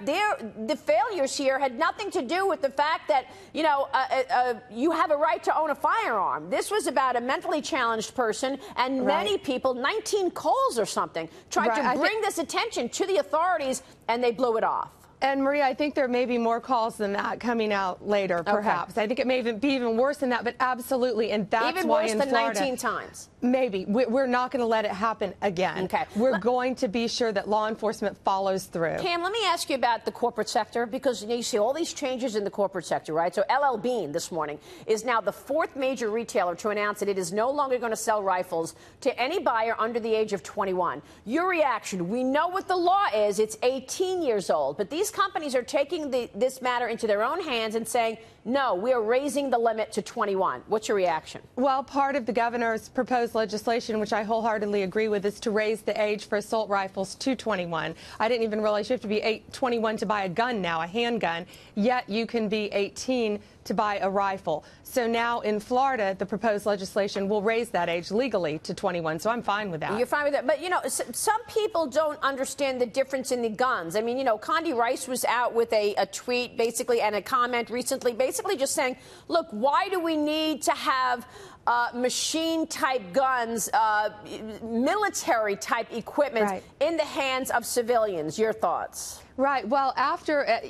The failures here had nothing to do with the fact that, you have a right to own a firearm. This was about a mentally challenged person, and many people, 19 calls or something, tried to bring this attention to the authorities, and they blew it off. And Maria, I think there may be more calls than that coming out later, perhaps. Okay. I think it may be even worse than that, but absolutely, and that's even why worse in than Florida, 19 times. Maybe. We're not going to let it happen again. Okay. We're going to be sure that law enforcement follows through. Pam, let me ask you about the corporate sector, because you see all these changes in the corporate sector, right? So LL Bean this morning is now the 4th major retailer to announce that it is no longer going to sell rifles to any buyer under the age of 21. Your reaction? We know what the law is. It's 18 years old. But these companies are taking this matter into their own hands and saying, no, we are raising the limit to 21. What's your reaction? Well, part of the governor's proposed legislation, which I wholeheartedly agree with, is to raise the age for assault rifles to 21. I didn't even realize you have to be 21 to buy a gun now, a handgun, yet you can be 18 to buy a rifle. So now in Florida, the proposed legislation will raise that age legally to 21, so I'm fine with that. You're fine with that. But, some people don't understand the difference in the guns. I mean, Condi Rice was out with a tweet, basically, and a comment recently, basically just saying, look, why do we need to have machine-type guns, military-type equipment in the hands of civilians? Your thoughts? Right. Well, after,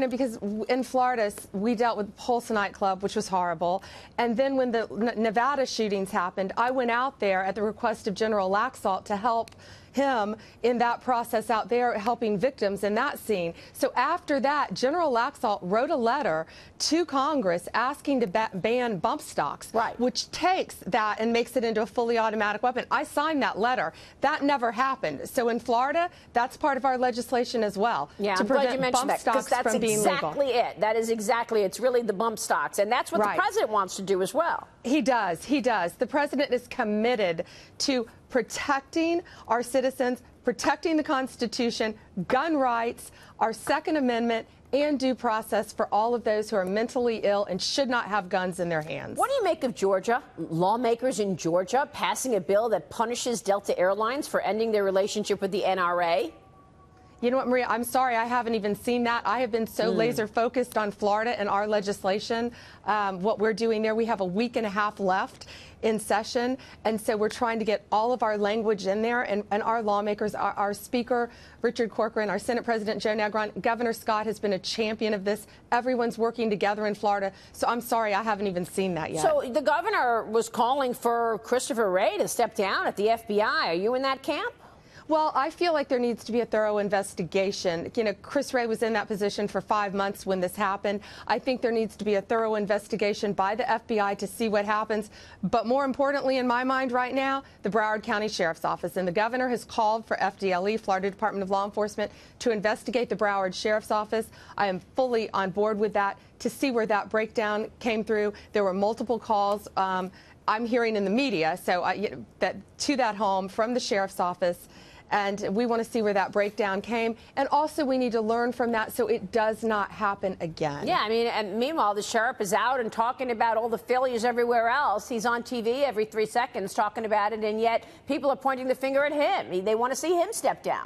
because in Florida, we dealt with Pulse nightclub, which was horrible. And then when the Nevada shootings happened, I went out there at the request of General Laxalt to help him in that process out there, helping victims in that scene. So after that, General Laxalt wrote a letter to Congress asking to ban bump stocks, which takes that and makes it into a fully automatic weapon. I signed that letter. That never happened. So in Florida, that's part of our legislation as well. Yeah, to I'm glad you prevent mentioned bump that, because that's exactly it. That is exactly, it's really the bump stocks. And that's what the president wants to do as well. He does. He does. The president is committed to protecting our citizens, protecting the Constitution, gun rights, our Second Amendment, and due process for all of those who are mentally ill and should not have guns in their hands. What do you make of Georgia? Lawmakers in Georgia passing a bill that punishes Delta Airlines for ending their relationship with the NRA? You know what, Maria, I'm sorry, I haven't even seen that. I have been so laser focused on Florida and our legislation, what we're doing there. We have a week and a half left in session, and so we're trying to get all of our language in there, and our lawmakers, our Speaker, Richard Corcoran, our Senate President, Joe Negron, Governor Scott has been a champion of this. Everyone's working together in Florida, so I'm sorry, I haven't even seen that yet. So the governor was calling for Christopher Wray to step down at the FBI. Are you in that camp? Well, I feel like there needs to be a thorough investigation. Chris Wray was in that position for 5 months when this happened. I think there needs to be a thorough investigation by the FBI to see what happens. But more importantly, in my mind right now, the Broward County Sheriff's Office. And the governor has called for FDLE, Florida Department of Law Enforcement, to investigate the Broward Sheriff's Office. I am fully on board with that to see where that breakdown came through. There were multiple calls. I'm hearing in the media, so to that home from the Sheriff's Office. And we want to see where that breakdown came. And also, we need to learn from that so it does not happen again. Yeah, I mean, and meanwhile, the sheriff is out and talking about all the failures everywhere else. He's on TV every 3 seconds talking about it, and yet people are pointing the finger at him. They want to see him step down.